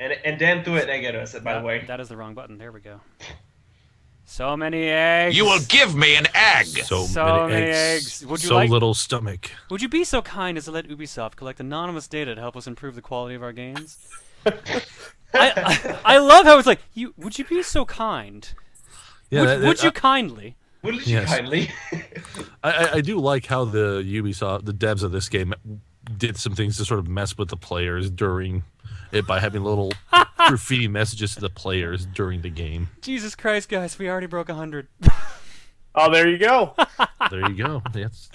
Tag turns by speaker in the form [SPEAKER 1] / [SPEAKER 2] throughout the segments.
[SPEAKER 1] And Dan threw an egg at us, by the way.
[SPEAKER 2] That is the wrong button. There we go. So many eggs.
[SPEAKER 3] You will give me an egg.
[SPEAKER 2] So many eggs. Would you
[SPEAKER 4] so little stomach.
[SPEAKER 2] Would you be so kind as to let Ubisoft collect anonymous data to help us improve the quality of our games? I love how it's like, would you be so kind?
[SPEAKER 4] Yeah,
[SPEAKER 2] would you kindly?
[SPEAKER 1] Would you kindly?
[SPEAKER 4] I do like how the devs of this game did some things to sort of mess with the players during it by having little graffiti messages to the players during the game.
[SPEAKER 2] Jesus Christ, guys, we already broke 100.
[SPEAKER 5] Oh, there you go.
[SPEAKER 4] There you go. Yes.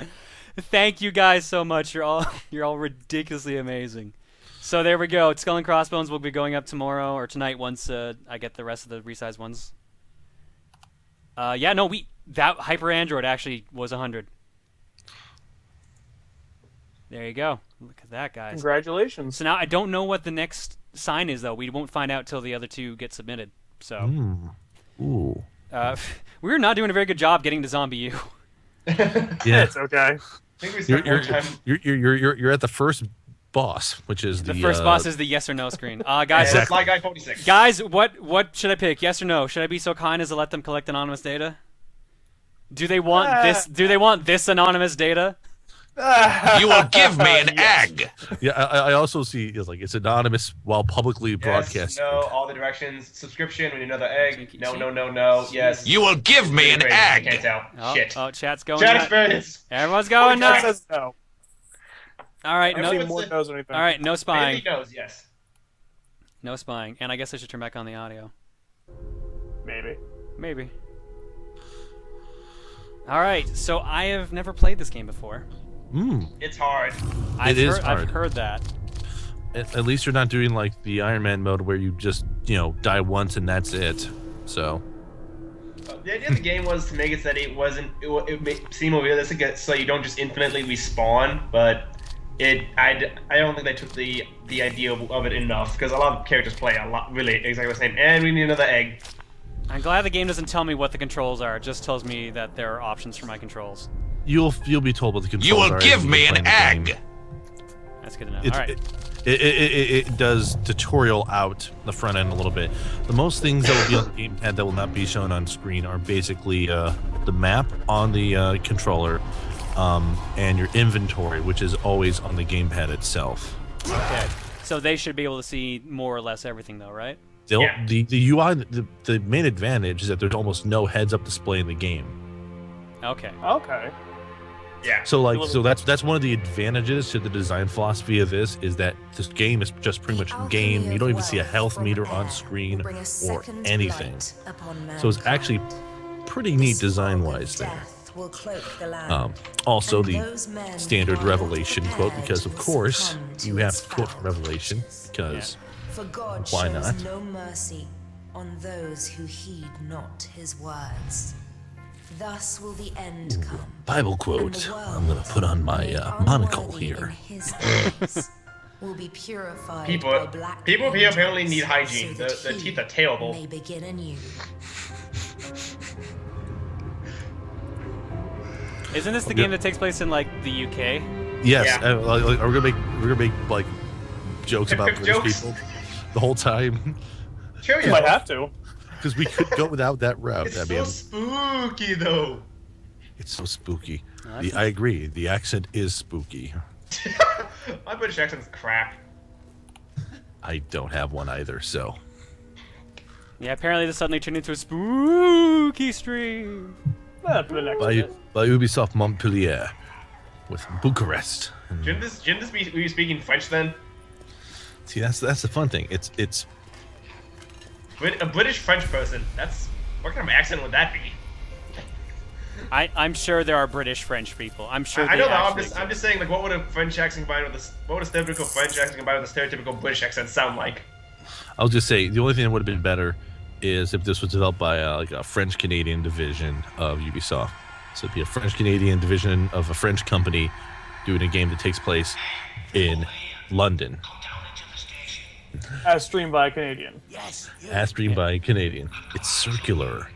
[SPEAKER 2] Thank you guys so much. You're all ridiculously amazing. So there we go. Skull and Crossbones will be going up tomorrow or tonight once I get the rest of the resized ones. That Hyper Android actually was 100. There you go. Look at that, guys.
[SPEAKER 5] Congratulations.
[SPEAKER 2] So now I don't know what the next sign is, though. We won't find out till the other two get submitted. So,
[SPEAKER 4] Ooh.
[SPEAKER 2] We're not doing a very good job getting to Zombie U.
[SPEAKER 4] Yeah,
[SPEAKER 5] it's okay.
[SPEAKER 1] I think we spent more time.
[SPEAKER 4] You're at the first boss, which is
[SPEAKER 2] the first boss is the yes or no screen. Guys,
[SPEAKER 1] That's Sly Guy 46.
[SPEAKER 2] Guys, what should I pick? Yes or no? Should I be so kind as to let them collect anonymous data? Do they want this? Do they want this anonymous data?
[SPEAKER 3] You will give me an egg.
[SPEAKER 4] Yeah, I also see it's anonymous while publicly broadcast.
[SPEAKER 1] No, all the directions. Subscription. We need another egg. No. Yes.
[SPEAKER 3] You will give me an egg.
[SPEAKER 1] Can't tell. Shit.
[SPEAKER 2] Oh, chat's going.
[SPEAKER 1] Chat experience.
[SPEAKER 2] Everyone's going nuts.
[SPEAKER 5] Says no.
[SPEAKER 2] All right, no.
[SPEAKER 5] More knows anything.
[SPEAKER 2] All right, no spying.
[SPEAKER 1] Maybe knows, yes.
[SPEAKER 2] No spying, and I guess I should turn back on the audio. Maybe. All right, so I have never played this game before.
[SPEAKER 1] It's hard.
[SPEAKER 4] It is hard.
[SPEAKER 2] I've heard that.
[SPEAKER 4] At least you're not doing like the Iron Man mode where you just die once and that's it. So.
[SPEAKER 1] The idea of the game was to make it so that it seemed more realistic, so you don't just infinitely respawn. But I don't think they took the idea of it enough, because a lot of characters play a lot really exactly the same. And we need another egg.
[SPEAKER 2] I'm glad the game doesn't tell me what the controls are. It just tells me that there are options for my controls.
[SPEAKER 4] You'll be told what the controls are.
[SPEAKER 3] You will give me an egg.
[SPEAKER 2] That's good to know. All right.
[SPEAKER 4] It does tutorial out the front end a little bit. The most things that will be on the gamepad that will not be shown on screen are basically the map on the controller and your inventory, which is always on the gamepad itself.
[SPEAKER 2] Okay. So they should be able to see more or less everything, though, right?
[SPEAKER 4] Yeah. The UI, the main advantage is that there's almost no heads-up display in the game.
[SPEAKER 2] Okay.
[SPEAKER 1] Yeah.
[SPEAKER 4] So that's one of the advantages to the design philosophy of this, is that this game is just pretty much game. You don't even see a health meter on screen or anything. So it's actually pretty neat design-wise there. Also the standard Revelation quote, because of course you have to quote Revelation, because why not?
[SPEAKER 6] No mercy on those who heed not his words. Thus will the end come.
[SPEAKER 4] Bible quote. I'm gonna put on my monocle here.
[SPEAKER 6] Will be purified
[SPEAKER 1] People here apparently need hygiene. The teeth are terrible.
[SPEAKER 6] May begin anew.
[SPEAKER 2] Isn't this the game that takes place in like the UK?
[SPEAKER 4] Yes.
[SPEAKER 1] Yeah.
[SPEAKER 4] Are we gonna make like jokes about British people the whole time?
[SPEAKER 1] Sure,
[SPEAKER 5] You might have to.
[SPEAKER 4] Because we could go without that route.
[SPEAKER 1] It's so spooky, though.
[SPEAKER 4] It's so spooky. I agree. The accent is spooky.
[SPEAKER 1] My British accent's crap.
[SPEAKER 4] I don't have one either, so.
[SPEAKER 2] Yeah, apparently this suddenly turned into a spooky stream.
[SPEAKER 5] For the next
[SPEAKER 4] By Ubisoft Montpellier with Bucharest.
[SPEAKER 1] Shouldn't this be speaking French then?
[SPEAKER 4] See, that's the fun thing. It's
[SPEAKER 1] A British French person. What kind of accent would that be?
[SPEAKER 2] I'm sure there are British French people. I'm sure.
[SPEAKER 1] I don't know. I'm just saying, like, what would a French accent combined with what would a stereotypical French accent combined with a stereotypical British accent sound like?
[SPEAKER 4] I'll just say the only thing that would have been better is if this was developed by like a French-Canadian division of Ubisoft. So it'd be a French-Canadian division of a French company doing a game that takes place in London.
[SPEAKER 5] As streamed by a Canadian.
[SPEAKER 4] As streamed by a Canadian. It's circular.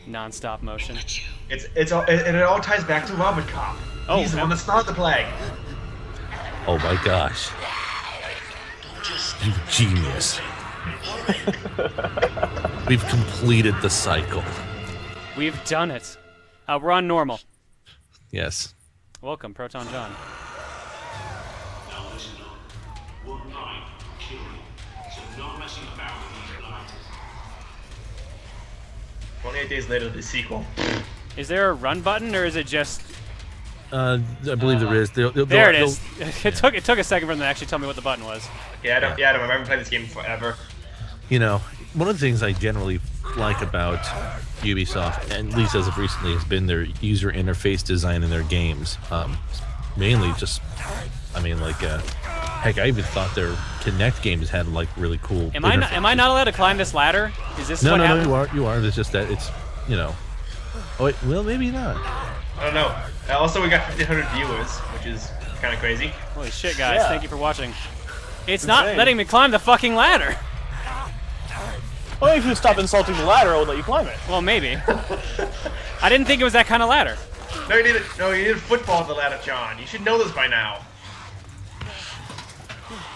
[SPEAKER 2] Non-stop motion.
[SPEAKER 1] It all ties back to Robert Cop. He's the one that started the plague.
[SPEAKER 4] Oh my gosh.
[SPEAKER 7] Just
[SPEAKER 4] You genius. We've completed the cycle.
[SPEAKER 2] We've done it. We're on normal.
[SPEAKER 4] Yes.
[SPEAKER 2] Welcome, ProtonJon.
[SPEAKER 7] Now listen up. One night, kill him. So no messing about with these blighters.
[SPEAKER 1] 28 days later, the sequel.
[SPEAKER 2] Is there a run button, or is it just...
[SPEAKER 4] I believe there is.
[SPEAKER 2] There it is. It took a second for them to actually tell me what the button was.
[SPEAKER 1] Yeah, I don't remember. I haven't played this game forever.
[SPEAKER 4] You know, one of the things I generally like about Ubisoft, and at least as of recently, has been their user interface design in their games. Mainly just, I mean, like, heck, I even thought their Kinect games had like really cool.
[SPEAKER 2] Am I not allowed to climb this ladder? Is this
[SPEAKER 4] No,
[SPEAKER 2] what
[SPEAKER 4] no,
[SPEAKER 2] happened?
[SPEAKER 4] no, you are. It's just that it's, you know. Oh, wait, well, maybe not.
[SPEAKER 1] I don't know. Also, we got 1,500 viewers, which is kind of crazy.
[SPEAKER 2] Holy shit, guys!
[SPEAKER 5] Yeah.
[SPEAKER 2] Thank you for watching. It's not
[SPEAKER 5] insane.
[SPEAKER 2] letting me climb the fucking ladder.
[SPEAKER 5] Well, if you stop insulting the ladder, I'll let you climb it.
[SPEAKER 2] Well, maybe. I didn't think it was that kind of ladder.
[SPEAKER 1] No, you need a football at the ladder, John. You should know this by now.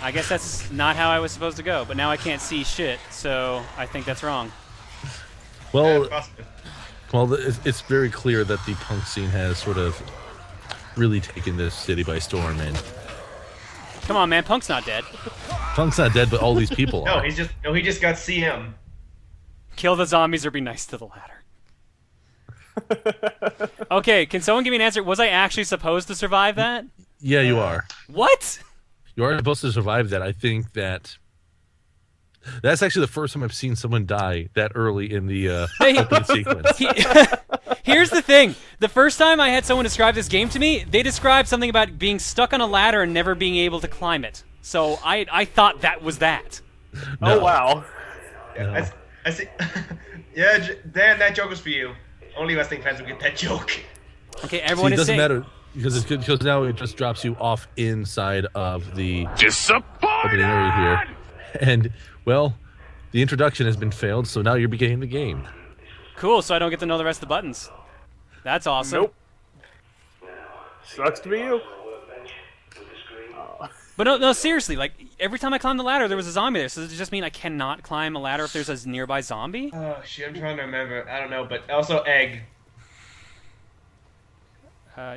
[SPEAKER 2] I guess that's not how I was supposed to go, but now I can't see shit, so I think that's wrong.
[SPEAKER 4] Well,
[SPEAKER 1] Possibly.
[SPEAKER 4] it's very clear that the punk scene has sort of really taken this city by storm, and
[SPEAKER 2] Come on, man. Punk's not dead.
[SPEAKER 4] punk's not dead, but all these people
[SPEAKER 1] No,
[SPEAKER 4] are.
[SPEAKER 1] he just got CM.
[SPEAKER 2] Kill the zombies or be nice to the ladder. Okay, can someone give me an answer? Was I actually supposed to survive that?
[SPEAKER 4] Yeah, you are.
[SPEAKER 2] What?
[SPEAKER 4] You are supposed to survive that. I think that's actually the first time I've seen someone die that early in the
[SPEAKER 2] Hey.
[SPEAKER 4] opening sequence.
[SPEAKER 2] Here's the thing. The first time I had someone describe this game to me, they described something about being stuck on a ladder and never being able to climb it. So I thought that was that.
[SPEAKER 4] No.
[SPEAKER 5] Oh, wow.
[SPEAKER 1] Yeah, I see. Yeah, Dan, that joke was for you. Only wrestling fans will get that joke.
[SPEAKER 2] Okay,
[SPEAKER 4] See,
[SPEAKER 2] everyone
[SPEAKER 4] it
[SPEAKER 2] is
[SPEAKER 4] doesn't
[SPEAKER 2] saying...
[SPEAKER 4] matter because now it just drops you off inside of the opening area here, and well, the introduction has been failed, so now you're beginning the game.
[SPEAKER 2] Cool, so I don't get to know the rest of the buttons. That's awesome.
[SPEAKER 5] Nope. Sucks to be you.
[SPEAKER 2] But no, seriously, like, every time I climbed the ladder, there was a zombie there. So does it just mean I cannot climb a ladder if there's a nearby zombie?
[SPEAKER 1] Oh shit, I'm trying to remember. I don't know, but also egg.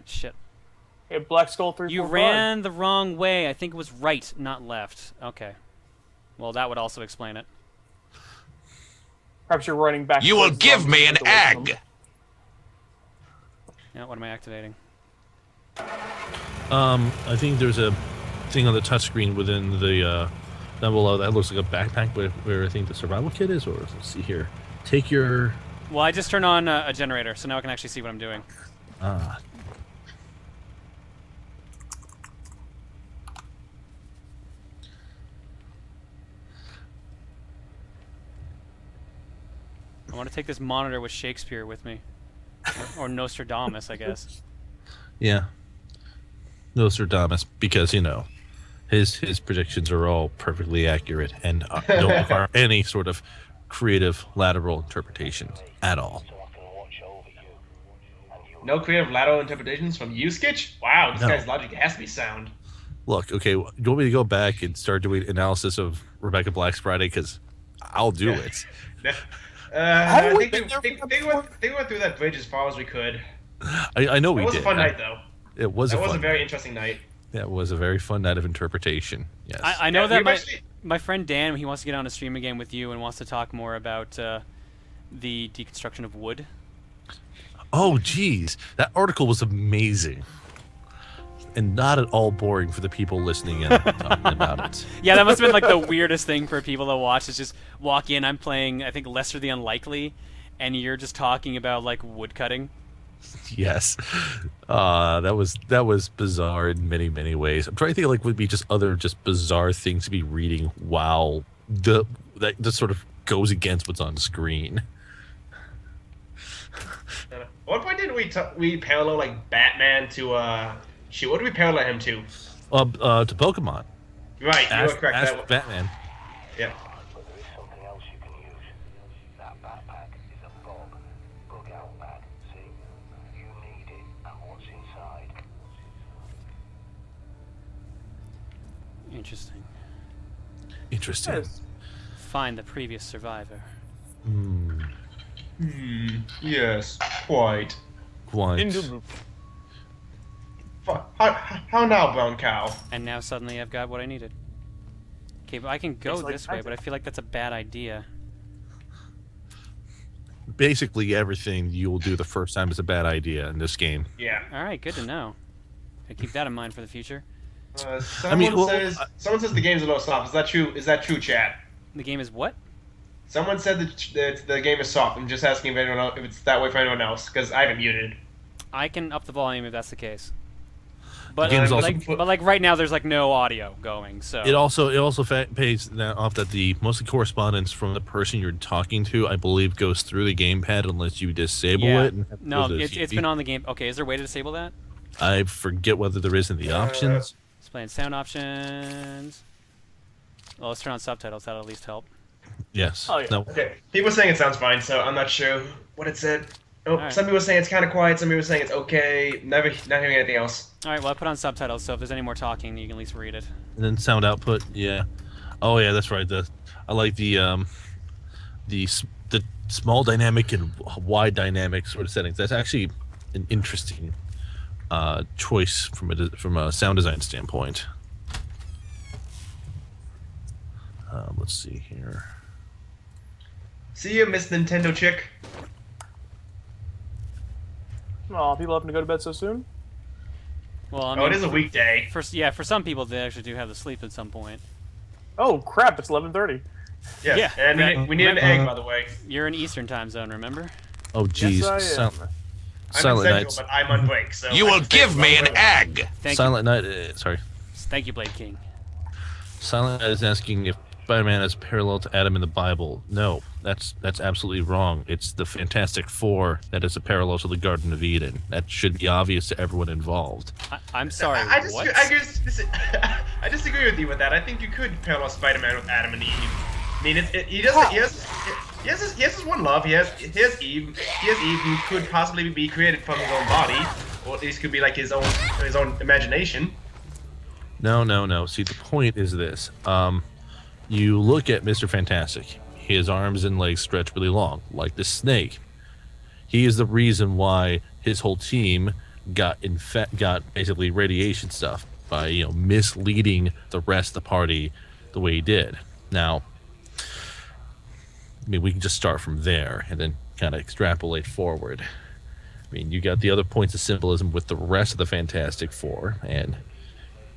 [SPEAKER 2] Shit.
[SPEAKER 5] Hey, Black Skull 345.
[SPEAKER 2] You ran the wrong way. I think it was right, not left. Okay. Well, that would also explain it.
[SPEAKER 5] Perhaps you're running back.
[SPEAKER 3] You will
[SPEAKER 5] towards
[SPEAKER 3] give
[SPEAKER 5] zombies
[SPEAKER 3] me an
[SPEAKER 5] away from them.
[SPEAKER 3] egg.
[SPEAKER 2] Yeah, what am I activating?
[SPEAKER 4] I think there's a thing on the touchscreen within the down below that looks like a backpack where I think the survival kit is, or let's see here. Take your
[SPEAKER 2] Well, I just turned on a generator, so now I can actually see what I'm doing. I want to take this monitor with Shakespeare with me. Or Nostradamus, I guess.
[SPEAKER 4] yeah. Nostradamus, because you know his predictions are all perfectly accurate and don't require any sort of creative lateral interpretation at all.
[SPEAKER 1] No creative lateral interpretations from you, Skitch? Wow, this
[SPEAKER 4] No.
[SPEAKER 1] guy's logic has to be sound.
[SPEAKER 4] Look, okay, you want me to go back and start doing analysis of Rebecca Black's Friday? Because I'll do it.
[SPEAKER 1] I
[SPEAKER 5] we
[SPEAKER 1] think
[SPEAKER 5] been
[SPEAKER 1] we
[SPEAKER 5] there for
[SPEAKER 1] went through that bridge as far as we could.
[SPEAKER 4] I know we
[SPEAKER 1] It was
[SPEAKER 4] did.
[SPEAKER 1] a fun night, though.
[SPEAKER 4] It was
[SPEAKER 1] That
[SPEAKER 4] a
[SPEAKER 1] was
[SPEAKER 4] fun
[SPEAKER 1] a very
[SPEAKER 4] night.
[SPEAKER 1] interesting night.
[SPEAKER 4] That was a very fun night of interpretation. Yes.
[SPEAKER 2] I know
[SPEAKER 1] Yeah,
[SPEAKER 2] that
[SPEAKER 1] we've actually-
[SPEAKER 2] my friend Dan, he wants to get on a stream again with you and wants to talk more about the deconstruction of wood.
[SPEAKER 4] Oh, geez, that article was amazing, and not at all boring for the people listening and talking about it.
[SPEAKER 2] Yeah, that must have been like the weirdest thing for people to watch. Is just walk in. I'm playing, I think, Lesser the Unlikely, and you're just talking about like wood cutting.
[SPEAKER 4] Yes, that was bizarre in many ways. I'm trying to think of like would be just other just bizarre things to be reading while that just sort of goes against what's on screen.
[SPEAKER 1] At what point did we parallel like Batman to shoot? What did we parallel him to?
[SPEAKER 4] To Pokemon.
[SPEAKER 1] Right, you
[SPEAKER 4] Ask,
[SPEAKER 1] were correct.
[SPEAKER 4] ask
[SPEAKER 1] That,
[SPEAKER 4] Batman.
[SPEAKER 1] yeah.
[SPEAKER 8] But there is something else you can use. That backpack is a bug out bag. See? You need it and what's inside.
[SPEAKER 2] Interesting.
[SPEAKER 4] Interesting.
[SPEAKER 5] Yes.
[SPEAKER 2] Find the previous survivor.
[SPEAKER 1] Yes, quite.
[SPEAKER 4] Quite.
[SPEAKER 5] Indubitably.
[SPEAKER 1] How now, brown cow?
[SPEAKER 2] And now suddenly I've got what I needed. Okay, but I can go
[SPEAKER 5] It's like
[SPEAKER 2] this way, but I feel like that's a bad idea.
[SPEAKER 4] Basically, everything you'll do the first time is a bad idea in this game.
[SPEAKER 1] Yeah.
[SPEAKER 2] Alright, good to know. I keep that in mind for the future.
[SPEAKER 1] Someone says the game's a little soft. Is that true? Is that true, chat?
[SPEAKER 2] The game is what?
[SPEAKER 1] Someone said that the game is soft. I'm just asking if anyone else, if it's that way for anyone else, because I haven't muted.
[SPEAKER 2] I can up the volume if that's the case. But,
[SPEAKER 4] game's also-
[SPEAKER 2] like right now there's like no audio going, so
[SPEAKER 4] It also pays off that the mostly correspondence from the person you're talking to, I believe, goes through the gamepad unless you disable
[SPEAKER 2] yeah.
[SPEAKER 4] it. And have to
[SPEAKER 2] No,
[SPEAKER 4] go to the
[SPEAKER 2] it's
[SPEAKER 4] CD.
[SPEAKER 2] been on the game. Okay, is there a way to disable that?
[SPEAKER 4] I forget whether there is in the options.
[SPEAKER 2] Display and sound options. Well, let's turn on subtitles. That'll at least help.
[SPEAKER 4] Yes.
[SPEAKER 5] Oh, yeah.
[SPEAKER 4] No.
[SPEAKER 1] Okay, people are saying it sounds fine, so I'm not sure what it said. Oh,
[SPEAKER 2] Alright.
[SPEAKER 1] some people are saying it's kind of quiet. Some people are saying it's okay. Not hearing anything else.
[SPEAKER 2] All right, well I put on subtitles, so if there's any more talking, you can at least read it.
[SPEAKER 4] And then sound output. Yeah. Oh yeah, that's right. I like the small dynamic and wide dynamic sort of settings. That's actually an interesting choice from a sound design standpoint. Let's see here.
[SPEAKER 1] See you, Miss Nintendo chick.
[SPEAKER 5] Oh, people having to go to bed so soon?
[SPEAKER 2] Well, I mean,
[SPEAKER 1] Oh, it is a weekday.
[SPEAKER 2] for some people they actually do have to sleep at some point.
[SPEAKER 5] Oh crap! It's 11:30.
[SPEAKER 1] Yes.
[SPEAKER 2] Yeah.
[SPEAKER 1] And we need an egg, by the way.
[SPEAKER 2] You're in Eastern time zone, remember?
[SPEAKER 4] Oh geez.
[SPEAKER 5] Yes, I am.
[SPEAKER 1] I'm
[SPEAKER 4] Silent
[SPEAKER 1] in
[SPEAKER 4] Nights.
[SPEAKER 1] Central, but I'm on break, so
[SPEAKER 3] You
[SPEAKER 1] I
[SPEAKER 3] will
[SPEAKER 1] can say
[SPEAKER 3] give me an
[SPEAKER 1] whatever.
[SPEAKER 3] egg.
[SPEAKER 2] Thank
[SPEAKER 4] Silent Night. Sorry.
[SPEAKER 2] you. Thank you, Blade King.
[SPEAKER 4] Silent Night is asking if Spider-Man is parallel to Adam in the Bible. No, that's absolutely wrong. It's the Fantastic Four that is a parallel to the Garden of Eden. That should be obvious to everyone involved.
[SPEAKER 2] I'm sorry.
[SPEAKER 1] I
[SPEAKER 2] what?
[SPEAKER 1] I disagree with you with that. I think you could parallel Spider-Man with Adam and Eve. I mean, he doesn't. He has his one love. He has Eve. He has Eve, who could possibly be created from his own body, or at least could be like his own imagination.
[SPEAKER 4] No. See, the point is this. You look at Mr. Fantastic. His arms and legs stretch really long, like the snake. He is the reason why his whole team got basically radiation stuff by misleading the rest of the party the way he did. Now, I mean, we can just start from there and then kind of extrapolate forward. I mean, you got the other points of symbolism with the rest of the Fantastic Four, and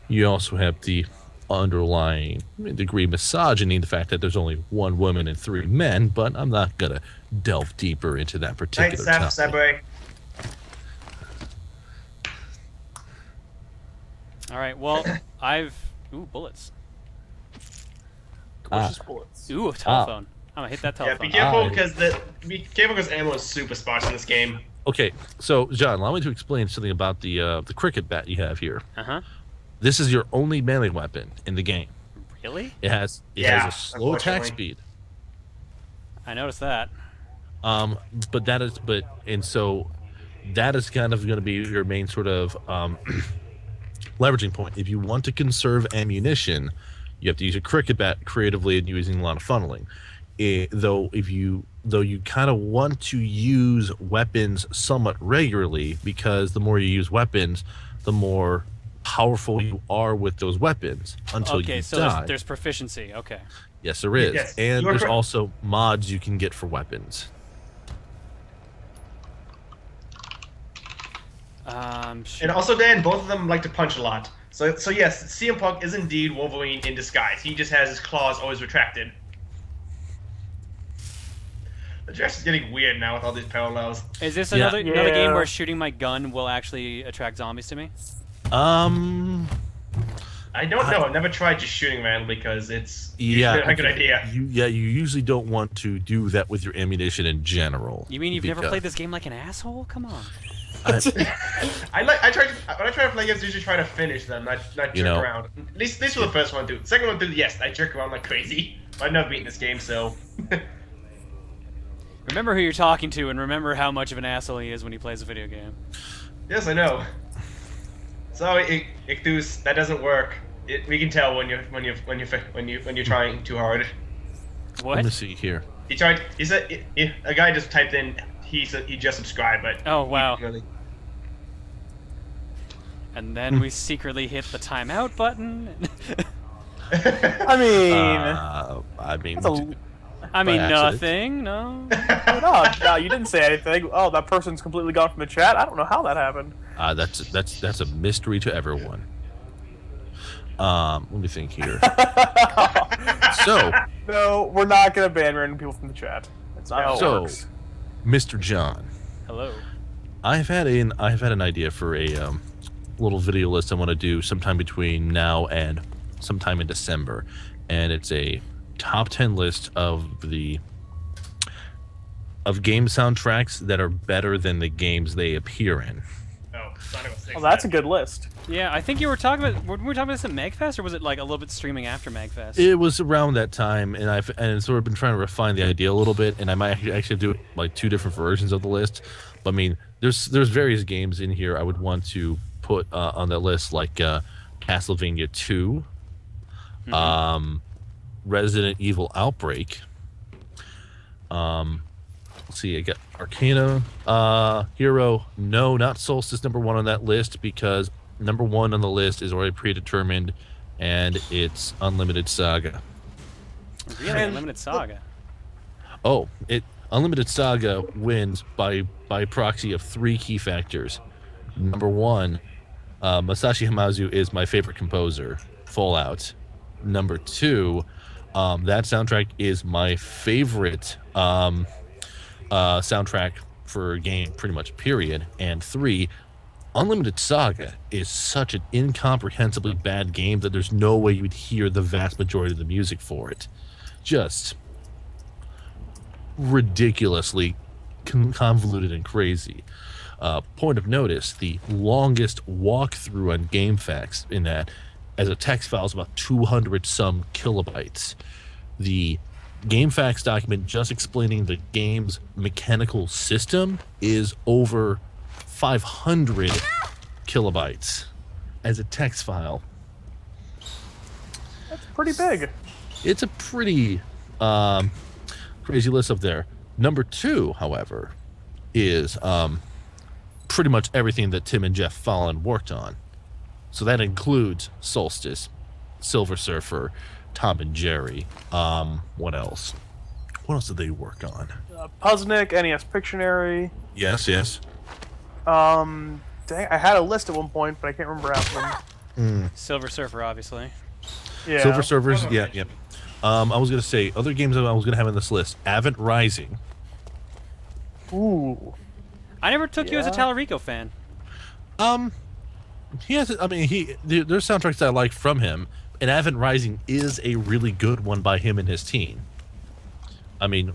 [SPEAKER 4] you also have the underlying degree of misogyny, the fact that there's only one woman and three men, but I'm not going to delve deeper into that particular
[SPEAKER 1] Thanks,
[SPEAKER 4] topic.
[SPEAKER 1] Sabre.
[SPEAKER 2] All right. Well, bullets.
[SPEAKER 5] Delicious bullets.
[SPEAKER 2] Ooh, a telephone. I'm gonna hit that
[SPEAKER 1] Yeah,
[SPEAKER 2] telephone.
[SPEAKER 1] be careful because ammo is super sparse in this game.
[SPEAKER 4] Okay, so John, allow me to explain something about the cricket bat you have here.
[SPEAKER 2] Uh-huh.
[SPEAKER 4] This is your only melee weapon in the game.
[SPEAKER 2] Really?
[SPEAKER 4] It has
[SPEAKER 1] Yeah,
[SPEAKER 4] a slow attack
[SPEAKER 1] unfortunately.
[SPEAKER 4] speed.
[SPEAKER 2] I noticed that.
[SPEAKER 4] So that is kind of going to be your main sort of leveraging point. If you want to conserve ammunition, you have to use a cricket bat creatively and using a lot of funneling. Though you kind of want to use weapons somewhat regularly, because the more you use weapons, the more powerful you are with those weapons until
[SPEAKER 2] Okay,
[SPEAKER 4] you
[SPEAKER 2] so
[SPEAKER 4] die.
[SPEAKER 2] there's proficiency. Okay.
[SPEAKER 4] Yes, there is.
[SPEAKER 1] Yes,
[SPEAKER 4] And
[SPEAKER 1] you are
[SPEAKER 4] there's
[SPEAKER 1] correct.
[SPEAKER 4] also mods you can get for weapons.
[SPEAKER 2] Sure.
[SPEAKER 1] And also, Dan, both of them like to punch a lot. So yes, CM Punk is indeed Wolverine in disguise. He just has his claws always retracted. The dress is getting weird now with all these parallels.
[SPEAKER 2] Is this
[SPEAKER 4] Yeah.
[SPEAKER 2] another game
[SPEAKER 5] Yeah.
[SPEAKER 2] where shooting my gun will actually attract zombies to me?
[SPEAKER 1] I don't know. I've never tried just shooting randomly because it's
[SPEAKER 4] Yeah,
[SPEAKER 1] usually not a good idea.
[SPEAKER 4] You usually don't want to do that with your ammunition in general.
[SPEAKER 2] You mean you've never
[SPEAKER 4] because-
[SPEAKER 2] played this game like an asshole? Come on.
[SPEAKER 1] I try to play games, usually try to finish them, not jerk around. At least for the first one, dude. Second one, dude, yes, I jerk around like crazy. I've never beaten this game, so.
[SPEAKER 2] Remember who you're talking to, and remember how much of an asshole he is when he plays a video game.
[SPEAKER 1] Yes, I know. Sorry, Ictus, that doesn't work. We can tell when you're trying too hard.
[SPEAKER 2] What?
[SPEAKER 4] Let me see here.
[SPEAKER 1] He tried. He said a guy just typed in. He just subscribed, but
[SPEAKER 2] Oh, wow.
[SPEAKER 1] Really,
[SPEAKER 2] And then we secretly hit the timeout button.
[SPEAKER 5] I mean,
[SPEAKER 4] I mean,
[SPEAKER 5] that's a,
[SPEAKER 2] I mean,
[SPEAKER 4] accident.
[SPEAKER 2] nothing. No.
[SPEAKER 5] no, you didn't say anything. Oh, that person's completely gone from the chat. I don't know how that happened.
[SPEAKER 4] that's a mystery to everyone. Let me think here. So,
[SPEAKER 5] No, we're not gonna ban random people from the chat. That's not how it
[SPEAKER 4] So-
[SPEAKER 5] works.
[SPEAKER 4] Mr. John,
[SPEAKER 2] Hello.
[SPEAKER 4] I've had an idea for a little video list I want to do sometime between now and sometime in December, and it's a top 10 list of game soundtracks that are better than the games they appear in.
[SPEAKER 1] oh, Sonic 06.
[SPEAKER 5] Oh, that's a good list.
[SPEAKER 2] Yeah, I think you were talking about. Were we talking about this at MagFest, or was it like a little bit streaming after MagFest?
[SPEAKER 4] It was around that time, and I've sort of been trying to refine the idea a little bit, and I might actually do like 2 different versions of the list. But I mean, there's various games in here I would want to put on that list, like Castlevania 2, Resident Evil Outbreak. Let's see, I got Arcana, Hero. No, not Solstice number 1 on that list, because number 1 on the list is already predetermined, and it's Unlimited Saga.
[SPEAKER 2] Really, Unlimited Saga.
[SPEAKER 4] Oh, Unlimited Saga wins by proxy of 3 key factors. Number 1, Masashi Hamazu is my favorite composer. Fallout. Number 2, that soundtrack is my favorite soundtrack for a game, pretty much, period. And 3, Unlimited Saga is such an incomprehensibly bad game that there's no way you would hear the vast majority of the music for it. Just ridiculously convoluted and crazy. Point of notice, the longest walkthrough on GameFAQs in that, as a text file, is about 200 some kilobytes. The GameFAQs document just explaining the game's mechanical system is over 500 kilobytes as a text file.
[SPEAKER 5] That's pretty big.
[SPEAKER 4] It's a pretty crazy list up there. Number 2, however, is pretty much everything that Tim and Jeff Fallon worked on. So that includes Solstice, Silver Surfer, Tom and Jerry. What else? What else did they work on?
[SPEAKER 5] Puzznick, NES Pictionary.
[SPEAKER 4] Yes.
[SPEAKER 5] Dang, I had a list at one point, but I can't remember half of them.
[SPEAKER 2] Silver Surfer, obviously.
[SPEAKER 5] Yeah.
[SPEAKER 4] Silver Surfers, yeah. I was going to say, other games that I was going to have on this list. Avant Rising.
[SPEAKER 5] Ooh.
[SPEAKER 2] I never took you as a
[SPEAKER 5] Yeah.
[SPEAKER 2] Tallarico fan.
[SPEAKER 4] He has, I mean, there's soundtracks that I like from him, and Avant Rising is a really good one by him and his team. I mean,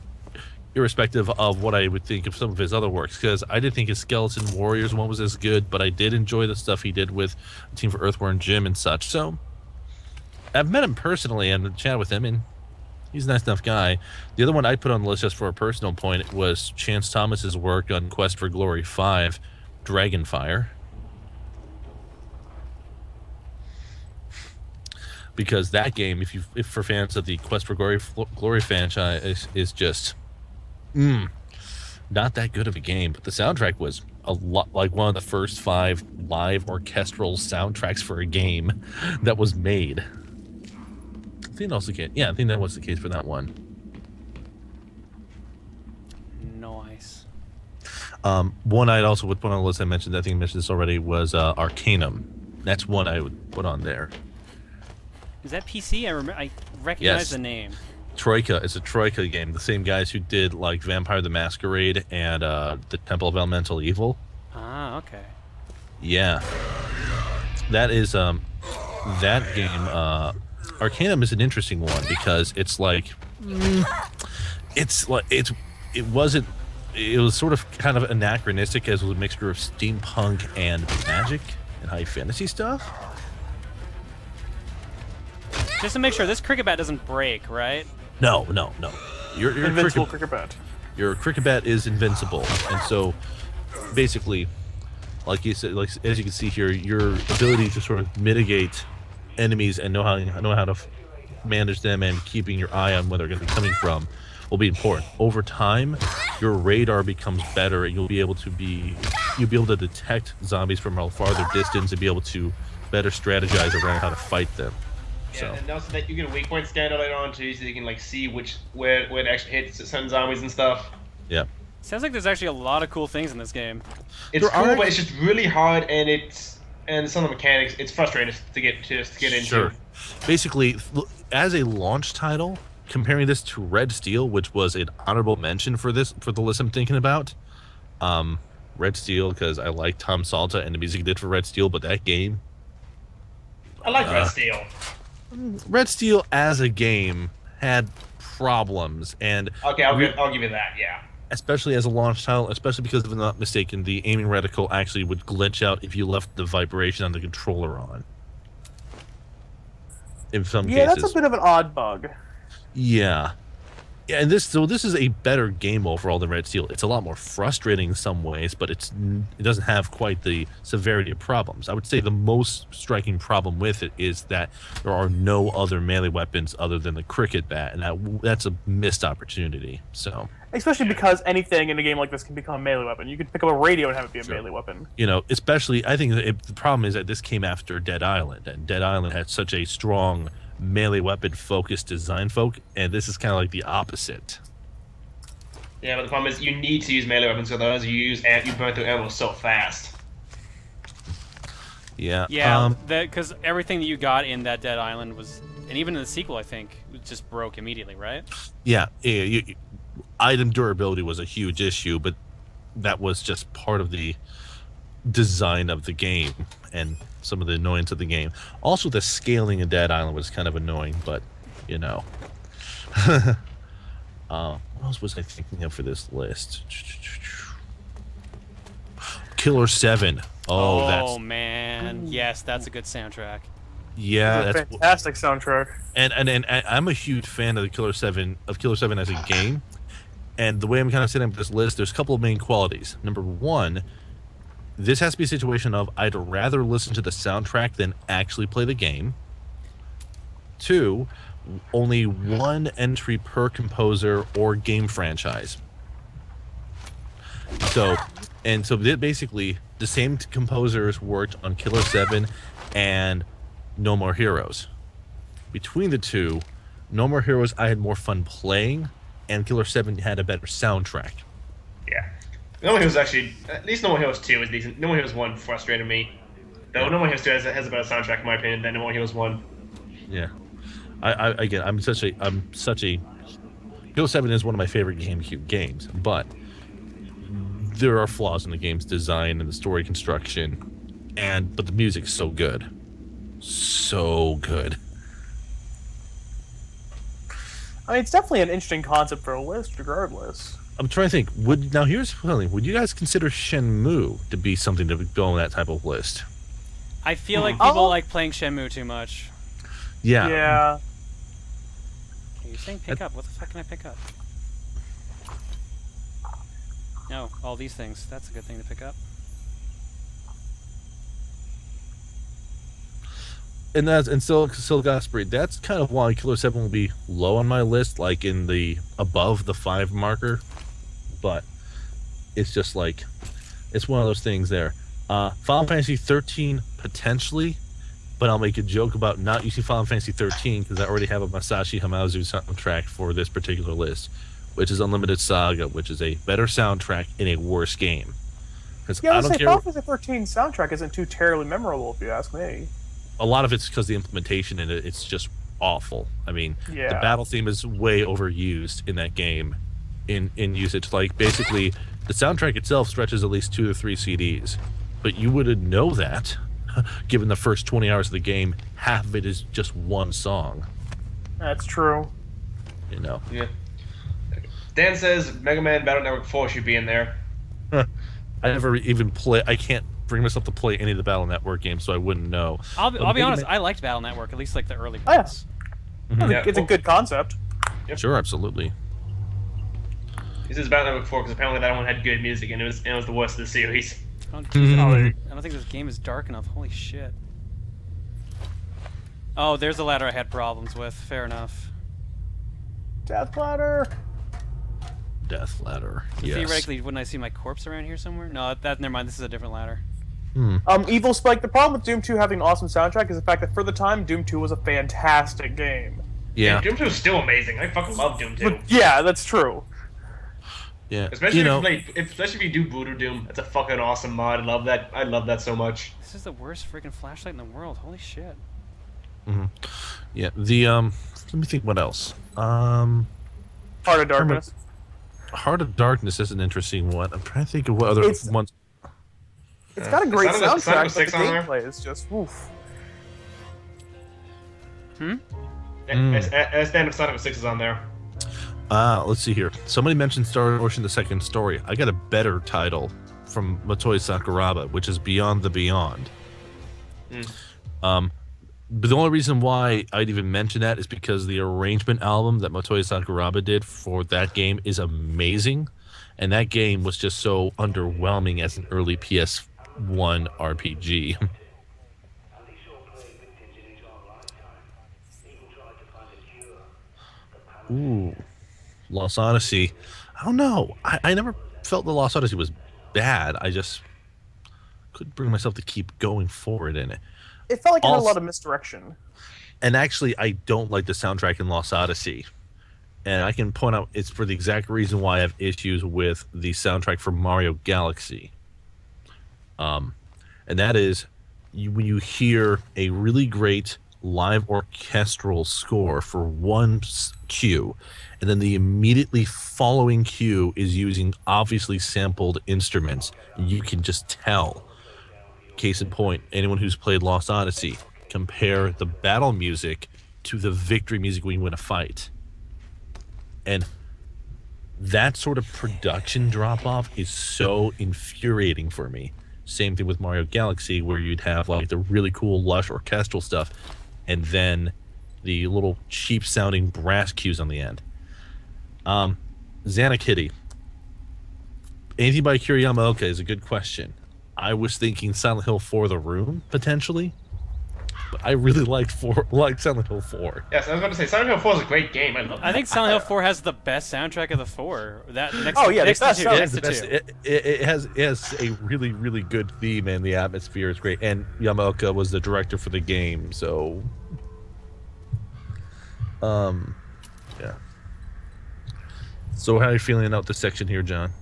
[SPEAKER 4] irrespective of what I would think of some of his other works, because I did think his Skeleton Warriors one was as good, but I did enjoy the stuff he did with Team for Earthworm Jim and such. So I've met him personally and chatted with him, and he's a nice enough guy. The other one I put on the list just for a personal point was Chance Thomas's work on Quest for Glory 5, Dragonfire. Because that game, if for fans of the Quest for Glory franchise, is just not that good of a game. But the soundtrack was a lot like one of the first 5 live orchestral soundtracks for a game that was made. I think that was the case. Yeah, I think that was the case for that one.
[SPEAKER 2] Nice.
[SPEAKER 4] One I'd also would put on the list, I think I mentioned this already, was Arcanum. That's one I would put on there.
[SPEAKER 2] Is that PC? I recognize
[SPEAKER 4] Yes.
[SPEAKER 2] the name.
[SPEAKER 4] Troika. It's a Troika game. The same guys who did like Vampire the Masquerade and the Temple of Elemental Evil.
[SPEAKER 2] Ah, okay.
[SPEAKER 4] Yeah, that is that game. Arcanum is an interesting one because it's like it was sort of kind of anachronistic as it was a mixture of steampunk and magic and high fantasy stuff.
[SPEAKER 2] Just to make sure, this cricket bat doesn't break, right?
[SPEAKER 4] No. Your
[SPEAKER 5] Invincible cricket bat.
[SPEAKER 4] Your cricket bat is invincible, and so basically, like you said, like as you can see here, your ability to sort of mitigate enemies and know how to manage them and keeping your eye on where they're going to be coming from will be important. Over time, your radar becomes better, and you'll be able to detect zombies from a farther distance and be able to better strategize around how to fight them.
[SPEAKER 1] Yeah,
[SPEAKER 4] So
[SPEAKER 1] and also that you get a weak point scanner later on too, so you can like see where it actually hits certain zombies and stuff.
[SPEAKER 4] yeah,
[SPEAKER 2] Sounds like there's actually a lot of cool things in this game.
[SPEAKER 1] It's
[SPEAKER 4] There
[SPEAKER 1] cool,
[SPEAKER 4] are-
[SPEAKER 1] but it's just really hard, and some of the mechanics, it's frustrating to get into.
[SPEAKER 4] sure. Basically, as a launch title, comparing this to Red Steel, which was an honorable mention for the list I'm thinking about. Red Steel, because I like Tom Salta and the music he did for Red Steel, but that game,
[SPEAKER 1] I like Red Steel.
[SPEAKER 4] Red Steel as a game had problems, and
[SPEAKER 1] Okay, I'll give you that. Yeah.
[SPEAKER 4] especially as a launch title, especially because if I'm not mistaken, the aiming reticle actually would glitch out if you left the vibration on the controller on. In some
[SPEAKER 5] Yeah,
[SPEAKER 4] cases.
[SPEAKER 5] that's a bit of an odd bug.
[SPEAKER 4] Yeah. Yeah, and this is a better game overall than Red Steel. It's a lot more frustrating in some ways, but it doesn't have quite the severity of problems. I would say the most striking problem with it is that there are no other melee weapons other than the cricket bat, and that's a missed opportunity. So,
[SPEAKER 5] Especially because anything in a game like this can become a melee weapon. You could pick up a radio and have it be a melee weapon.
[SPEAKER 4] especially I think the problem is that this came after Dead Island, and Dead Island had such a strong melee weapon focused design and this is kind of like the opposite.
[SPEAKER 1] Yeah, but the problem is you need to use melee weapons, otherwise you burn through ammo so fast.
[SPEAKER 4] Yeah.
[SPEAKER 2] Yeah, because everything that you got in that Dead Island was, and even in the sequel, I think, it just broke immediately, right?
[SPEAKER 4] Yeah. Item durability was a huge issue, but that was just part of the design of the game and some of the annoyance of the game. Also, the scaling in Dead Island was kind of annoying, but what else was I thinking of for this list? Killer 7.
[SPEAKER 2] Oh man, yes, that's a good soundtrack.
[SPEAKER 4] Yeah,
[SPEAKER 5] It's a
[SPEAKER 4] that's
[SPEAKER 5] fantastic soundtrack.
[SPEAKER 4] and I'm a huge fan of the Killer 7 as a game. And the way I'm kind of setting up this list, there's a couple of main qualities. Number one, this has to be a situation of I'd rather listen to the soundtrack than actually play the game. Two, only one entry per composer or game franchise. So basically, the same composers worked on Killer 7 and No More Heroes. Between the two, No More Heroes I had more fun playing, and Killer 7 had a better soundtrack.
[SPEAKER 1] Yeah. No More Heroes actually, at least No More Heroes 2 is decent. No More Heroes 1 frustrated me. Though No More Heroes 2 has a better soundtrack in my opinion than No More Heroes 1.
[SPEAKER 4] Yeah. I'm such a Killer 7 is one of my favorite GameCube games, but there are flaws in the game's design and the story construction, but the music's so good. So good.
[SPEAKER 5] I mean, it's definitely an interesting concept for a list, regardless.
[SPEAKER 4] I'm trying to think. Here's something. Would you guys consider Shenmue to be something to go on that type of list?
[SPEAKER 2] I feel like people like playing Shenmue too much.
[SPEAKER 4] Yeah.
[SPEAKER 5] Yeah.
[SPEAKER 2] Okay, you're saying pick up. What the fuck can I pick up? No, all these things. That's a good thing to pick up.
[SPEAKER 4] And still Osprey, that's kind of why Killer 7 will be low on my list, like in the above the 5 marker. But it's just like, it's one of those things there. Final Fantasy 13 potentially, but I'll make a joke about not using Final Fantasy 13 because I already have a Masashi Hamauzu soundtrack for this particular list, which is Unlimited Saga, which is a better soundtrack in a worse game. Because
[SPEAKER 5] Yeah, I
[SPEAKER 4] I
[SPEAKER 5] would
[SPEAKER 4] don't
[SPEAKER 5] say
[SPEAKER 4] care.
[SPEAKER 5] Final Fantasy 13 soundtrack isn't too terribly memorable, if you ask me.
[SPEAKER 4] A lot of it's because the implementation in it's just awful. I mean,
[SPEAKER 5] Yeah.
[SPEAKER 4] the battle theme is way overused in that game in usage. Like, basically, the soundtrack itself stretches at least 2 to 3 CDs. But you wouldn't know that, given the first 20 hours of the game, half of it is just one song.
[SPEAKER 5] That's true.
[SPEAKER 1] Yeah. Dan says Mega Man Battle Network 4 should be in there.
[SPEAKER 4] I never even I can't bring myself to play any of the Battle Network games, so I wouldn't know.
[SPEAKER 2] I'll
[SPEAKER 4] But
[SPEAKER 2] be
[SPEAKER 4] Mega
[SPEAKER 2] honest.
[SPEAKER 4] Man-
[SPEAKER 2] I liked Battle Network, at least like the early
[SPEAKER 5] Oh, yeah.
[SPEAKER 2] parts.
[SPEAKER 1] Yeah,
[SPEAKER 5] It's a
[SPEAKER 1] well-
[SPEAKER 5] good concept.
[SPEAKER 4] Sure, absolutely.
[SPEAKER 1] This is Battle Network 4 because apparently that one had good music and it was the worst of the series.
[SPEAKER 2] I don't,
[SPEAKER 4] Mhm.
[SPEAKER 2] I don't think this game is dark enough. Holy shit. Oh, there's the ladder I had problems with. Fair enough.
[SPEAKER 5] Death ladder.
[SPEAKER 4] Death ladder.
[SPEAKER 2] So
[SPEAKER 4] Yes.
[SPEAKER 2] theoretically, wouldn't I see my corpse around here somewhere? No, never mind. This is a different ladder.
[SPEAKER 5] Evil Spike. The problem with Doom 2 having an awesome soundtrack is the fact that for the time, Doom 2 was a fantastic game.
[SPEAKER 4] Yeah.
[SPEAKER 1] Doom 2 is still amazing. I fucking love Doom 2.
[SPEAKER 5] But yeah, that's true.
[SPEAKER 4] Yeah.
[SPEAKER 1] Especially
[SPEAKER 4] you know,
[SPEAKER 1] especially if you do Voodoo Doom. That's a fucking awesome mod. I love that. I love that so much.
[SPEAKER 2] This is the worst freaking flashlight in the world. Holy shit.
[SPEAKER 4] yeah. The let me think. What else?
[SPEAKER 5] Heart of Darkness.
[SPEAKER 4] Heart of Darkness is an interesting one. I'm trying to think of what other ones.
[SPEAKER 5] It's got a great
[SPEAKER 1] Son of a
[SPEAKER 5] soundtrack, but the
[SPEAKER 1] Six on there?
[SPEAKER 5] gameplay is just woof.
[SPEAKER 1] Stand of Son of a 6 is on there.
[SPEAKER 4] Let's see here. Somebody mentioned Star Ocean: The Second Story. I got a better title from Motoi Sakuraba, which is Beyond the Beyond. But the only reason why I'd even mention that is because the arrangement album that Motoi Sakuraba did for that game is amazing, and that game was just so underwhelming as an early PS1 RPG. Ooh, Lost Odyssey. I don't know. I never felt the Lost Odyssey was bad. I just couldn't bring myself to keep going forward in it.
[SPEAKER 5] It felt like it had a
[SPEAKER 4] Also-
[SPEAKER 5] lot of misdirection.
[SPEAKER 4] And actually, I don't like the soundtrack in Lost Odyssey. And I can point out it's for the exact reason why I have issues with the soundtrack for Mario Galaxy. And that is when you hear a really great live orchestral score for one cue, and then the immediately following cue is using obviously sampled instruments. You can just tell. Case in point, anyone who's played Lost Odyssey, compare the battle music to the victory music when you win a fight. And that sort of production drop-off is so infuriating for me. Same thing with Mario Galaxy, where you'd have like the really cool, lush orchestral stuff, and then the little cheap-sounding brass cues on the end. Xanakitty. Anything by Akira Yamaoka is a good question. I was thinking Silent Hill 4 The Room, potentially. But I really liked Silent Hill 4.
[SPEAKER 1] Yes, I was going to say Silent Hill 4 is a great game. I love it.
[SPEAKER 2] I think Silent Hill 4 has the best soundtrack of the four. That next
[SPEAKER 5] Oh, yeah,
[SPEAKER 2] next
[SPEAKER 5] the best
[SPEAKER 2] to two.
[SPEAKER 5] soundtrack.
[SPEAKER 2] Next to two.
[SPEAKER 4] It has a really, really good theme, and the atmosphere is great. And Yamaoka was the director for the game, so... yeah. So how are you feeling about this section here, John?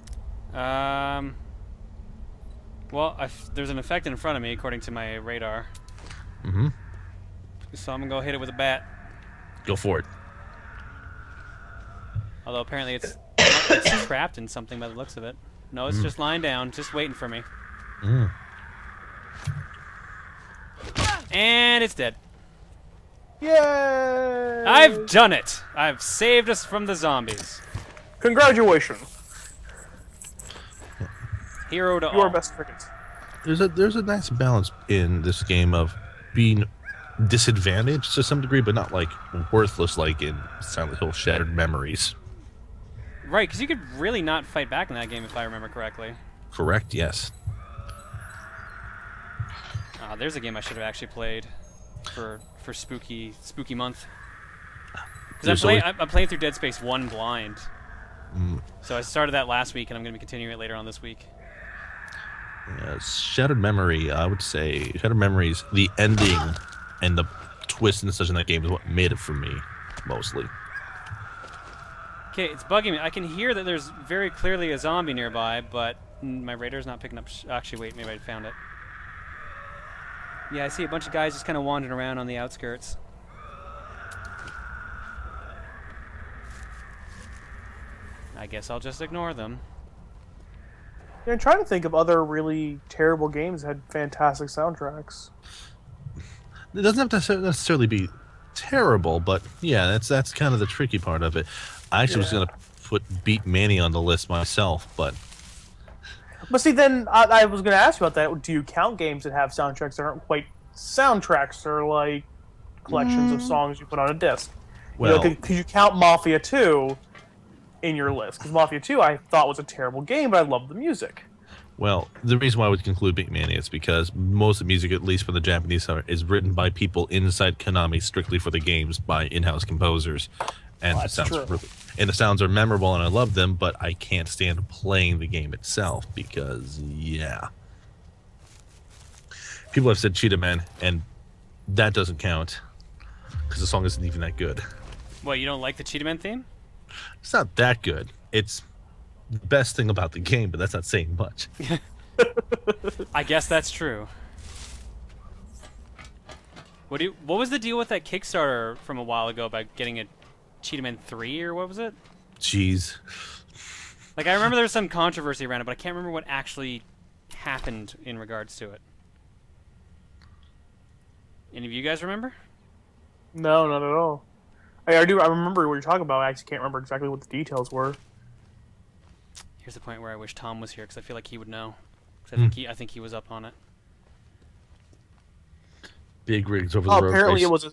[SPEAKER 2] Well, there's an effect in front of me, according to my radar.
[SPEAKER 4] Mm-hmm.
[SPEAKER 2] So I'm gonna go hit it with a bat.
[SPEAKER 4] Go for it.
[SPEAKER 2] Although apparently it's trapped in something by the looks of it. No, it's just lying down, just waiting for me. And it's dead.
[SPEAKER 5] Yay!
[SPEAKER 2] I've done it! I've saved us from the zombies.
[SPEAKER 5] Congratulations.
[SPEAKER 2] Hero to
[SPEAKER 5] Your
[SPEAKER 2] all.
[SPEAKER 5] best crickets.
[SPEAKER 4] There's a nice balance in this game of being disadvantaged to some degree, but not like worthless like in Silent Hill Shattered Memories.
[SPEAKER 2] Right, because you could really not fight back in that game if I remember correctly.
[SPEAKER 4] Correct, yes.
[SPEAKER 2] There's a game I should have actually played for spooky month. Because I'm playing through Dead Space 1 blind. So I started that last week, and I'm going to be continuing it later on this week.
[SPEAKER 4] Shattered Memory, I would say Shattered Memories, the ending and the twist and such in that game is what made it for me, mostly.
[SPEAKER 2] Okay, it's bugging me. I can hear that there's very clearly a zombie nearby, but my radar's not picking up. Actually, wait, maybe I found it. Yeah, I see a bunch of guys just kind of wandering around on the outskirts. I guess I'll just ignore them.
[SPEAKER 5] Yeah, I'm trying to think of other really terrible games that had fantastic soundtracks.
[SPEAKER 4] It doesn't have to necessarily be terrible, but yeah, that's kind of the tricky part of it. I actually was going to put Beat Manny on the list myself, but
[SPEAKER 5] see, then I was going to ask you about that. Do you count games that have soundtracks that aren't quite soundtracks, or like collections of songs you put on a disc?
[SPEAKER 4] well,
[SPEAKER 5] Could you count Mafia 2 in your list? Because Mafia 2 I thought was a terrible game, but I loved the music.
[SPEAKER 4] Well, the reason why I would conclude Beat Mania is because most of the music, at least for the Japanese side, is written by people inside Konami strictly for the games by in-house composers, and
[SPEAKER 5] Well, that's true.
[SPEAKER 4] the sounds are memorable and I love them, but I can't stand playing the game itself because people have said Cheetah Man, and that doesn't count because the song isn't even that good.
[SPEAKER 2] What, you don't like the Cheetah Man theme?
[SPEAKER 4] It's not that good. It's the best thing about the game, but that's not saying much.
[SPEAKER 2] I guess that's true. What was the deal with that Kickstarter from a while ago about getting a Cheetah Man 3 or what was it?
[SPEAKER 4] Jeez.
[SPEAKER 2] Like, I remember there was some controversy around it, but I can't remember what actually happened in regards to it. Any of you guys remember?
[SPEAKER 5] No, not at all. I do. I remember what you're talking about. I actually can't remember exactly what the details were.
[SPEAKER 2] Here's the point where I wish Tom was here because I feel like he would know. 'Cause I think he was up on it.
[SPEAKER 4] Big rigs over the
[SPEAKER 5] Oh,
[SPEAKER 4] road.
[SPEAKER 5] apparently it was a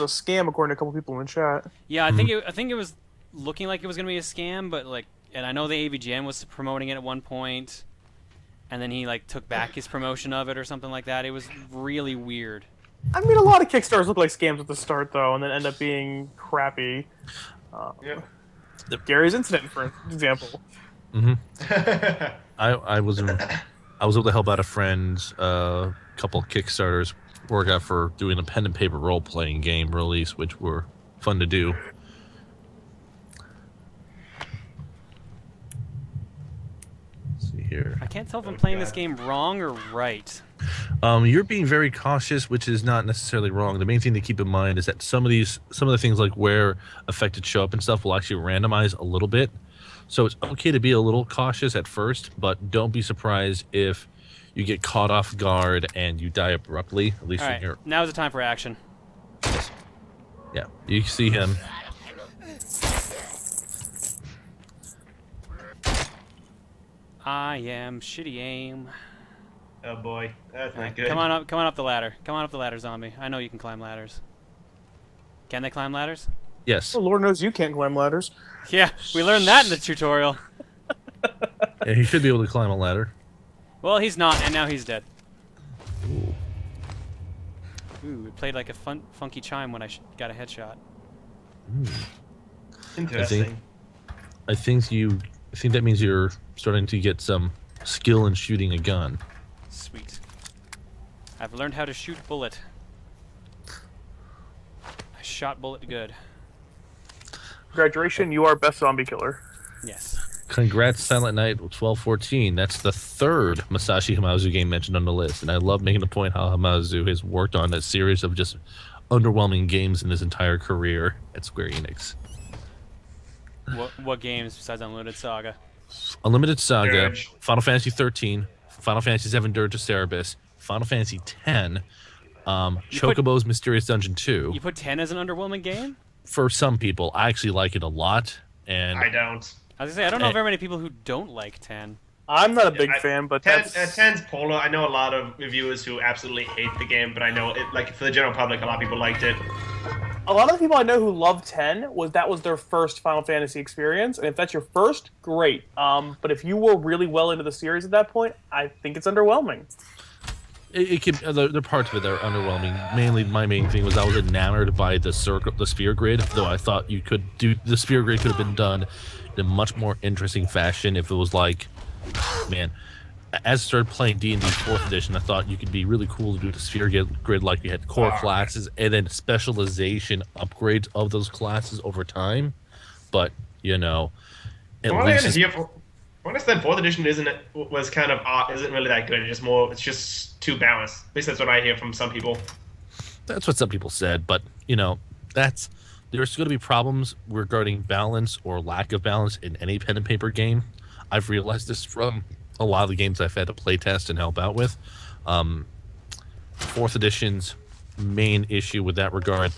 [SPEAKER 5] scam according to a couple people in the chat.
[SPEAKER 2] Yeah, I think it was looking like it was gonna be a scam, but like, and I know the AVGN was promoting it at one point, and then he like took back his promotion of it or something like that. It was really weird.
[SPEAKER 5] I mean, a lot of Kickstarters look like scams at the start, though, and then end up being crappy.
[SPEAKER 1] Yeah.
[SPEAKER 5] Gary's Incident, for example.
[SPEAKER 4] I was able to help out a friend's couple Kickstarters work out for doing a pen and paper role playing game release, which were fun to do. Let's see here.
[SPEAKER 2] I can't tell if I'm playing this game wrong or right.
[SPEAKER 4] You're being very cautious, which is not necessarily wrong. The main thing to keep in mind is that some of the things like where affected show up and stuff will actually randomize a little bit. So it's okay to be a little cautious at first, but don't be surprised if you get caught off guard and you die abruptly. At least
[SPEAKER 2] All
[SPEAKER 4] from
[SPEAKER 2] right,
[SPEAKER 4] here.
[SPEAKER 2] now's the time for action.
[SPEAKER 4] Yeah, you see him.
[SPEAKER 2] I am shitty aim.
[SPEAKER 1] Oh boy, that's not good.
[SPEAKER 2] Come on up the ladder. Come on up the ladder, zombie. I know you can climb ladders. Can they climb ladders?
[SPEAKER 4] Yes.
[SPEAKER 5] Oh, Lord knows you can't climb ladders.
[SPEAKER 2] Yeah, we learned that in the tutorial.
[SPEAKER 4] Yeah, he should be able to climb a ladder.
[SPEAKER 2] Well, he's not, and now he's dead. Ooh, it played like a funky chime when I got a headshot.
[SPEAKER 1] Interesting.
[SPEAKER 4] I think that means you're starting to get some skill in shooting a gun.
[SPEAKER 2] Sweet. I've learned how to shoot bullet. I shot bullet good.
[SPEAKER 5] Congratulations, you are best zombie killer.
[SPEAKER 2] Yes.
[SPEAKER 4] Congrats, Silent Night 1214. That's the third Masashi Hamazu game mentioned on the list, and I love making the point how Hamazu has worked on a series of just underwhelming games in his entire career at Square Enix.
[SPEAKER 2] What games besides Unlimited Saga?
[SPEAKER 4] Unlimited Saga,
[SPEAKER 1] Dirge.
[SPEAKER 4] Final Fantasy 13, Final Fantasy 7 Dirge of Cerberus, Final Fantasy 10, Chocobo's Mysterious Dungeon 2.
[SPEAKER 2] You put 10 as an underwhelming game?
[SPEAKER 4] For some people, I actually like it a lot, and
[SPEAKER 1] I don't.
[SPEAKER 2] I was gonna say, I don't know very many people who don't like 10.
[SPEAKER 5] I'm not a big fan, but
[SPEAKER 1] 10's polar. I know a lot of reviewers who absolutely hate the game, but I know it, like for the general public, a lot of people liked it.
[SPEAKER 5] a lot of the people I know who love 10 that was their first Final Fantasy experience, and if that's your first, great. But if you were really well into the series at that point, I think it's underwhelming.
[SPEAKER 4] it can. The parts of it that are underwhelming. Mainly, my main thing was I was enamored by the sphere grid. Though I thought the sphere grid could have been done in a much more interesting fashion if it was like, man. As I started playing D&D 4th edition, I thought you could be really cool to do the sphere grid like you had core classes and then specialization upgrades of those classes over time. But, at least...
[SPEAKER 1] I understand 4th edition isn't really that good. It's just too balanced. At least that's what I hear from some people.
[SPEAKER 4] That's what some people said, but, there's going to be problems regarding balance or lack of balance in any pen and paper game. I've realized this from a lot of the games I've had to play test and help out with. 4th edition's main issue with that regard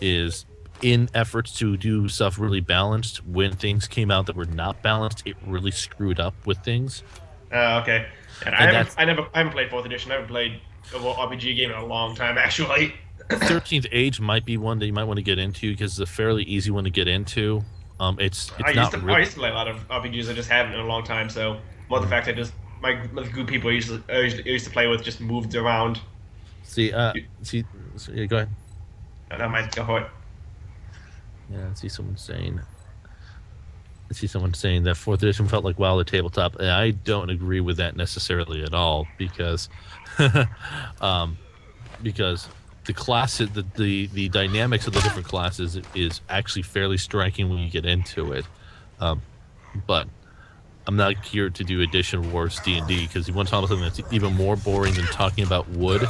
[SPEAKER 4] is in efforts to do stuff really balanced, when things came out that were not balanced, it really screwed up with things.
[SPEAKER 1] Okay. And I haven't played 4th edition. I haven't played a RPG game in a long time, actually.
[SPEAKER 4] 13th Age might be one that you might want to get into because it's a fairly easy one to get into. I used to
[SPEAKER 1] play a lot of RPGs. I just haven't in a long time, so more the fact I just my group people I used to play with just moved around.
[SPEAKER 4] See, yeah, go ahead.
[SPEAKER 1] And I might go ahead.
[SPEAKER 4] Yeah, I see someone saying. I see someone saying that fourth edition felt like WoW the tabletop, and I don't agree with that necessarily at all because, because the classes, the dynamics of the different classes is actually fairly striking when you get into it. But I'm not here to do Edition Wars D&D because you want to talk about something that's even more boring than talking about wood.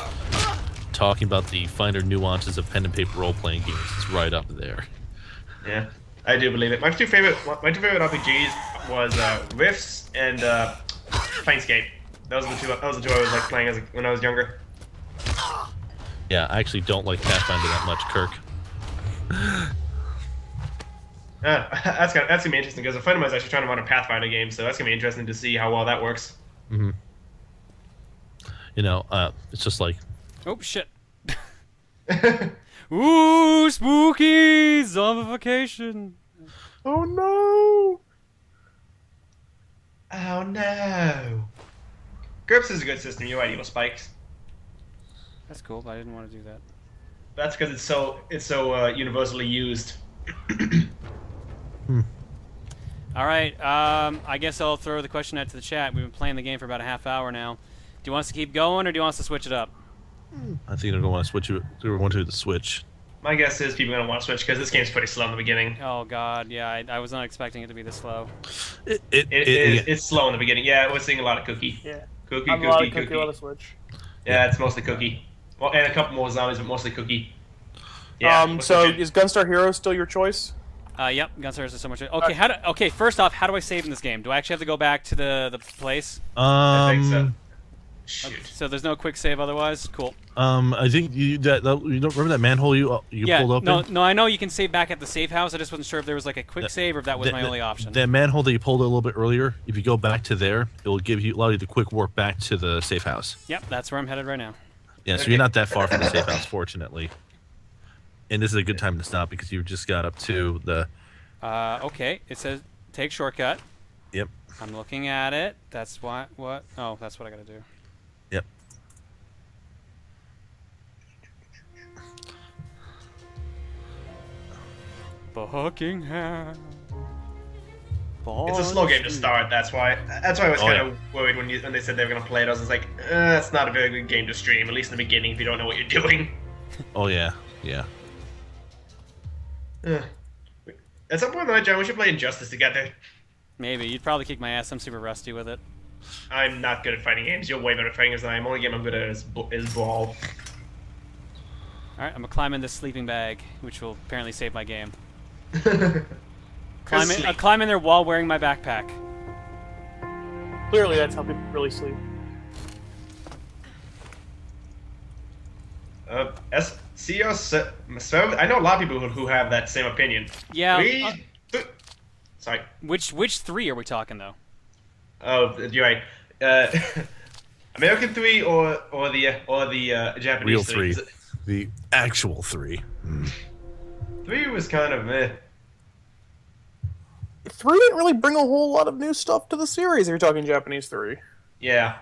[SPEAKER 4] Talking about the finer nuances of pen and paper role-playing games is right up there.
[SPEAKER 1] Yeah, I do believe it. My two favorite RPGs was Rifts and Planescape. Those are the two. Those are the two I was like playing when I was younger.
[SPEAKER 4] Yeah, I actually don't like Pathfinder that much, Kirk.
[SPEAKER 1] That's gonna be interesting because a friend of mine is actually trying to run a Pathfinder game, so that's gonna be interesting to see how well that works.
[SPEAKER 4] Mm-hmm. You know, it's just like.
[SPEAKER 2] Oh shit. Ooh, spooky zombification.
[SPEAKER 5] Oh no!
[SPEAKER 1] Oh no! GURPS is a good system. You're right, Evil Spikes.
[SPEAKER 2] That's cool, but I didn't want to do that.
[SPEAKER 1] That's because it's so universally used.
[SPEAKER 2] All right, I guess I'll throw the question out to the chat. We've been playing the game for about a half hour now. Do you want us to keep going, or do you want us to switch it up?
[SPEAKER 4] I think they're going to want to switch. They're going to do the switch.
[SPEAKER 1] My guess is people are going to want to switch because this game's pretty slow in the beginning.
[SPEAKER 2] Oh god, yeah, I was not expecting it to be this slow.
[SPEAKER 1] It's slow in the beginning. Yeah, we're seeing a lot of cookie.
[SPEAKER 5] Yeah.
[SPEAKER 1] Cookie,
[SPEAKER 5] I'm a lot of cookie, a lot of switch.
[SPEAKER 1] Yeah, it's mostly cookie. Well, and a couple more zombies, but mostly cookie. Yeah.
[SPEAKER 5] So is Gunstar Hero still your choice?
[SPEAKER 2] Yep, Gunstar's is so much. Okay, okay. First off, how do I save in this game? Do I actually have to go back to the place?
[SPEAKER 1] I think so. Shoot.
[SPEAKER 2] Okay, so there's no quick save otherwise. Cool.
[SPEAKER 4] I think you don't remember that manhole you pulled open?
[SPEAKER 2] No, I know you can save back at the safe house. I just wasn't sure if there was like a quick save or if that was my only option.
[SPEAKER 4] That manhole that you pulled a little bit earlier, if you go back to there, it will allow you to quick warp back to the safe house.
[SPEAKER 2] Yep, that's where I'm headed right now.
[SPEAKER 4] Yeah, so you're not that far from the safe house, fortunately. And this is a good time to stop because you just got up to the.
[SPEAKER 2] Okay, it says take shortcut.
[SPEAKER 4] Yep.
[SPEAKER 2] I'm looking at it. That's what. Oh, that's what I gotta do.
[SPEAKER 4] Yep.
[SPEAKER 2] Buckingham.
[SPEAKER 1] It's a slow game to start. That's why I was kind of worried when they said they were going to play it. I was like, it's not a very good game to stream, at least in the beginning, if you don't know what you're doing.
[SPEAKER 4] Oh yeah.
[SPEAKER 1] At some point in the night, John, we should play Injustice together.
[SPEAKER 2] Maybe you'd probably kick my ass. I'm super rusty with it.
[SPEAKER 1] I'm not good at fighting games. You're way better at fighting games than I am. Only game I'm good at is Brawl.
[SPEAKER 2] Alright, I'm gonna climb in this sleeping bag, which will apparently save my game. Climb in there while wearing my backpack.
[SPEAKER 5] Clearly, that's how people really sleep.
[SPEAKER 1] I know a lot of people who have that same opinion.
[SPEAKER 2] Yeah.
[SPEAKER 1] Sorry.
[SPEAKER 2] Which 3 are we talking though?
[SPEAKER 1] Oh, you're right. American 3 or the Japanese
[SPEAKER 4] Real 3. The actual 3.
[SPEAKER 1] 3 was kind of meh.
[SPEAKER 5] 3 didn't really bring a whole lot of new stuff to the series if you're talking Japanese 3.
[SPEAKER 1] Yeah.